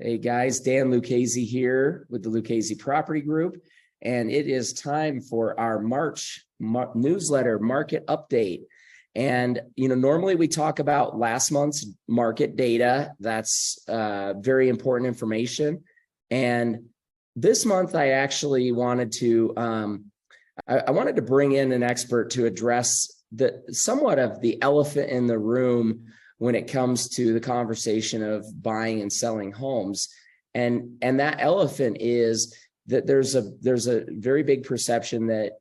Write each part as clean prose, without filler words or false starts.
Hey guys, Dan Lucchese here with the Lucchese Property Group, and it is time for our March newsletter market update. And normally we talk about last month's market data. That's very important information. And this month, I actually wanted to I wanted to bring in an expert to address somewhat of the elephant in the room when it comes to the conversation of buying and selling homes. And that elephant is that there's a very big perception that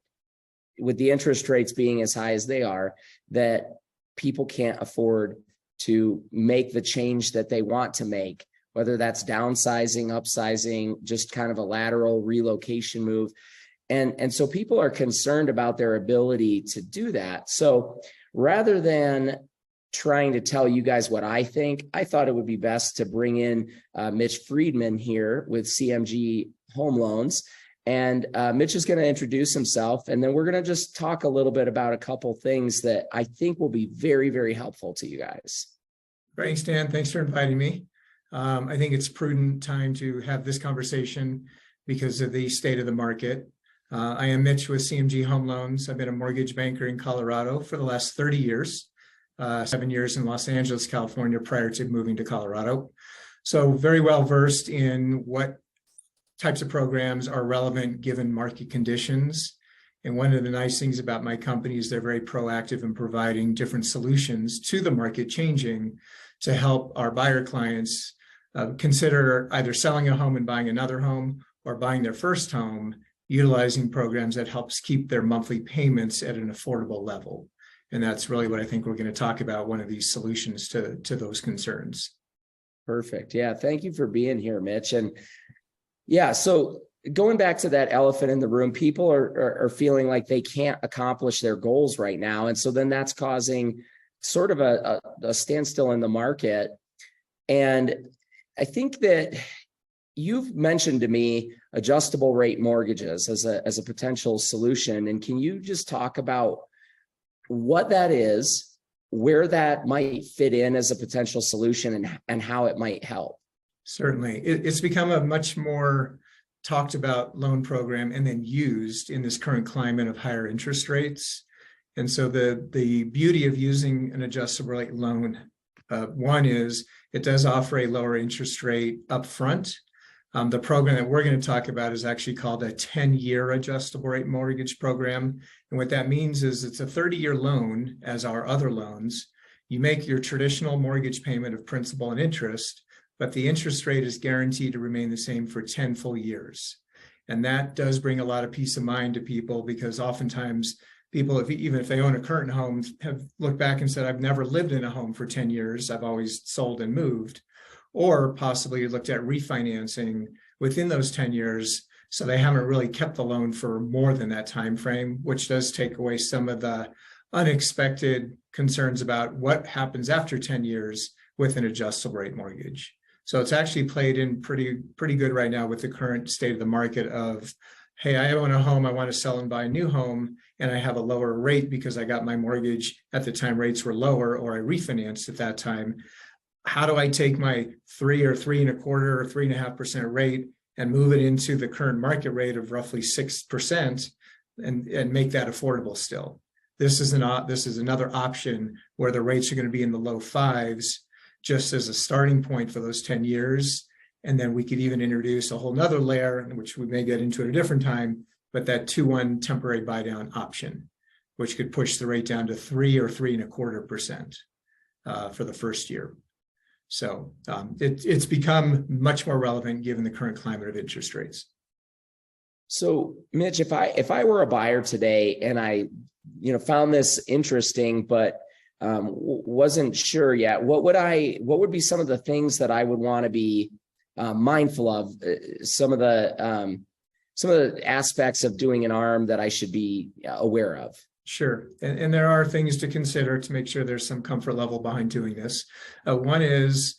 with the interest rates being as high as they are, that people can't afford to make the change that they want to make, whether that's downsizing, upsizing, just kind of a lateral relocation move. And so people are concerned about their ability to do that. So rather than trying to tell you guys what I think, I thought it would be best to bring in Mitch Friedman here with CMG Home Loans. And Mitch is going to introduce himself, and then we're going to just talk a little bit about a couple things that I think will be very, very helpful to you guys. Thanks, Dan. Thanks for inviting me. I think it's prudent time to have this conversation because of the state of the market. I am Mitch with CMG Home Loans. I've been a mortgage banker in Colorado for the last 30 years. 7 years in Los Angeles, California, prior to moving to Colorado. So very well versed in what types of programs are relevant given market conditions. And one of the nice things about my company is they're very proactive in providing different solutions to the market changing to help our buyer clients consider either selling a home and buying another home or buying their first home, utilizing programs that helps keep their monthly payments at an affordable level. And that's really what I think we're going to talk about, one of these solutions to those concerns. Perfect. Yeah. Thank you for being here, Mitch. And yeah, so going back to that elephant in the room, people are feeling like they can't accomplish their goals right now. And so then that's causing sort of a standstill in the market. And I think that you've mentioned to me adjustable rate mortgages as a potential solution. And can you just talk about what that is, where that might fit in as a potential solution, and how it might help? Certainly. It's become a much more talked about loan program and then used in this current climate of higher interest rates. And so the beauty of using an adjustable rate loan, one is it does offer a lower interest rate upfront. The program that we're going to talk about is actually called a 10-year adjustable rate mortgage program. And what that means is it's a 30-year loan, as our other loans. You make your traditional mortgage payment of principal and interest, but the interest rate is guaranteed to remain the same for 10 full years. And that does bring a lot of peace of mind to people, because oftentimes people, even if they own a current home, have looked back and said, I've never lived in a home for 10 years. I've always sold and moved. Or possibly looked at refinancing within those 10 years. So they haven't really kept the loan for more than that time frame, which does take away some of the unexpected concerns about what happens after 10 years with an adjustable rate mortgage. So it's actually played in pretty good right now with the current state of the market of, hey, I own a home, I want to sell and buy a new home, and I have a lower rate because I got my mortgage at the time rates were lower, or I refinanced at that time. How do I take my 3 or 3.25 or 3.5% rate and move it into the current market rate of roughly 6% and make that affordable still? This is another option where the rates are going to be in the low 5s, just as a starting point for those 10 years. And then we could even introduce a whole nother layer, which we may get into at a different time, but that 2-1 temporary buy down option, which could push the rate down to 3 or 3.25% for the first year. So it's become much more relevant given the current climate of interest rates. So, Mitch, if I were a buyer today and I, found this interesting, but wasn't sure yet, what would be some of the things that I would want to be mindful of? Some of the aspects of doing an ARM that I should be aware of. Sure. And there are things to consider to make sure there's some comfort level behind doing this. One is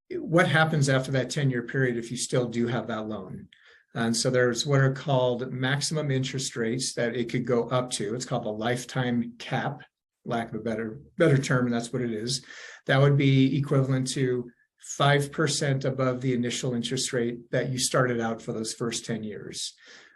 what happens after that 10-year period if you still do have that loan? And so there's what are called maximum interest rates that it could go up to. It's called a lifetime cap, lack of a better term, and that's what it is. That would be equivalent to 5% above the initial interest rate that you started out for those first 10 years.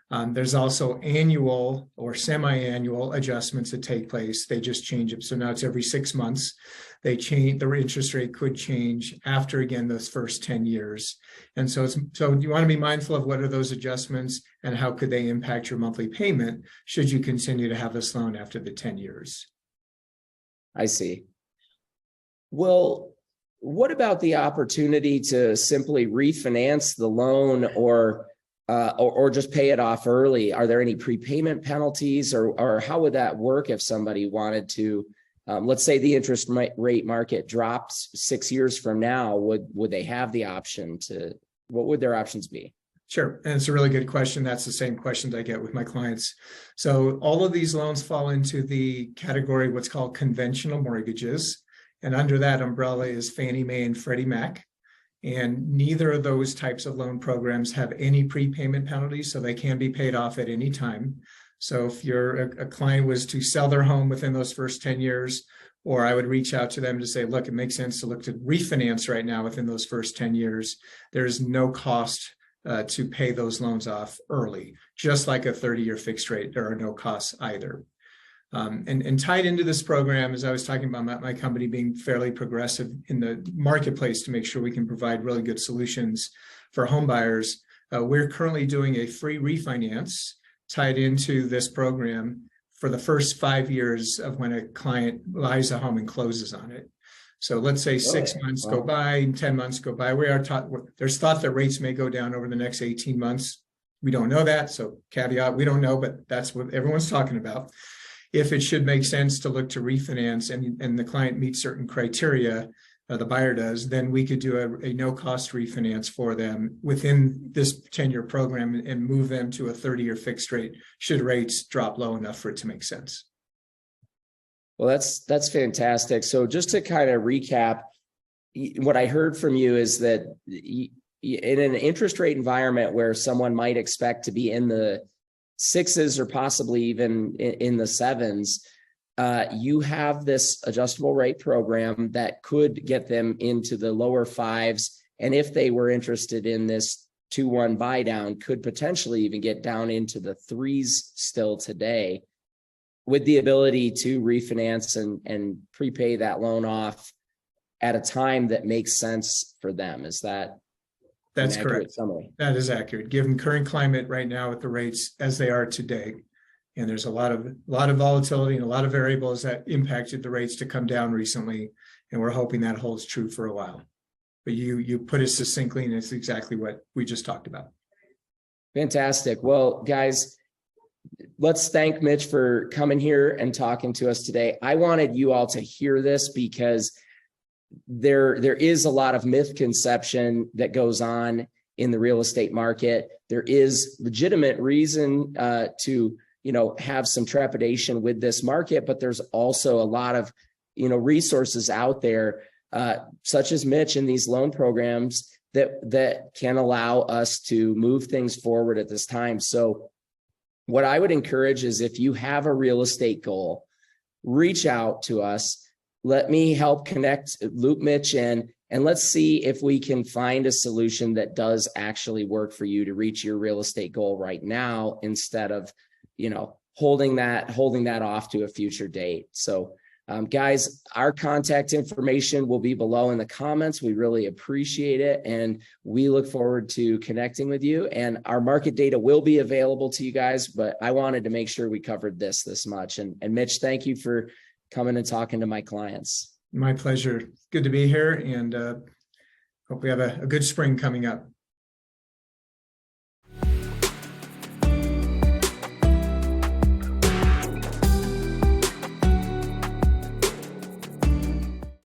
There's also annual or semi-annual adjustments that take place. They just change it. So now it's every 6 months. They change, the interest rate could change after, again, those first 10 years. And so you want to be mindful of what are those adjustments and how could they impact your monthly payment should you continue to have this loan after the 10 years. I see. Well, what about the opportunity to simply refinance the loan or just pay it off early? Are there any prepayment penalties, or how would that work if somebody wanted to? Let's say the interest rate market drops 6 years from now. Would they have the option to? What would their options be? Sure. And it's a really good question. That's the same questions I get with my clients. So all of these loans fall into the category what's called conventional mortgages. And under that umbrella is Fannie Mae and Freddie Mac. And neither of those types of loan programs have any prepayment penalties, so they can be paid off at any time. So if a client was to sell their home within those first 10 years, or I would reach out to them to say, look, it makes sense to look to refinance right now within those first 10 years, there's no cost to pay those loans off early, just like a 30-year fixed rate, there are no costs either. And tied into this program, as I was talking about my company being fairly progressive in the marketplace to make sure we can provide really good solutions for home buyers, we're currently doing a free refinance tied into this program for the first 5 years of when a client buys a home and closes on it. So let's say 6 months go by, 10 months go by. There's thought that rates may go down over the next 18 months. We don't know that, so caveat, we don't know, but that's what everyone's talking about. If it should make sense to look to refinance and the client meets certain criteria, the buyer does, then we could do a no-cost refinance for them within this 10-year program and move them to a 30-year fixed rate should rates drop low enough for it to make sense. Well, that's fantastic. So just to kind of recap, what I heard from you is that in an interest rate environment where someone might expect to be in the sixes or possibly even in the sevens, you have this adjustable rate program that could get them into the lower fives. And if they were interested in this 2-1 buy down, could potentially even get down into the threes still today, with the ability to refinance and prepay that loan off at a time that makes sense for them. Is that? That's correct. Summary? That is accurate, given current climate right now with the rates as they are today. And there's a lot of volatility and a lot of variables that impacted the rates to come down recently. And we're hoping that holds true for a while. But you put it succinctly, and it's exactly what we just talked about. Fantastic. Well, guys, let's thank Mitch for coming here and talking to us today. I wanted you all to hear this because there is a lot of misconception that goes on in the real estate market. There is legitimate reason to have some trepidation with this market, but there's also a lot of resources out there such as Mitch and these loan programs that can allow us to move things forward at this time. So what I would encourage is, if you have a real estate goal, reach out to us. Let me help loop Mitch in, and let's see if we can find a solution that does actually work for you to reach your real estate goal right now, instead of, holding that off to a future date. So, guys, our contact information will be below in the comments. We really appreciate it, and we look forward to connecting with you. And our market data will be available to you guys, but I wanted to make sure we covered this much. And Mitch, thank you for coming and talking to my clients. My pleasure. Good to be here, and hope we have a good spring coming up.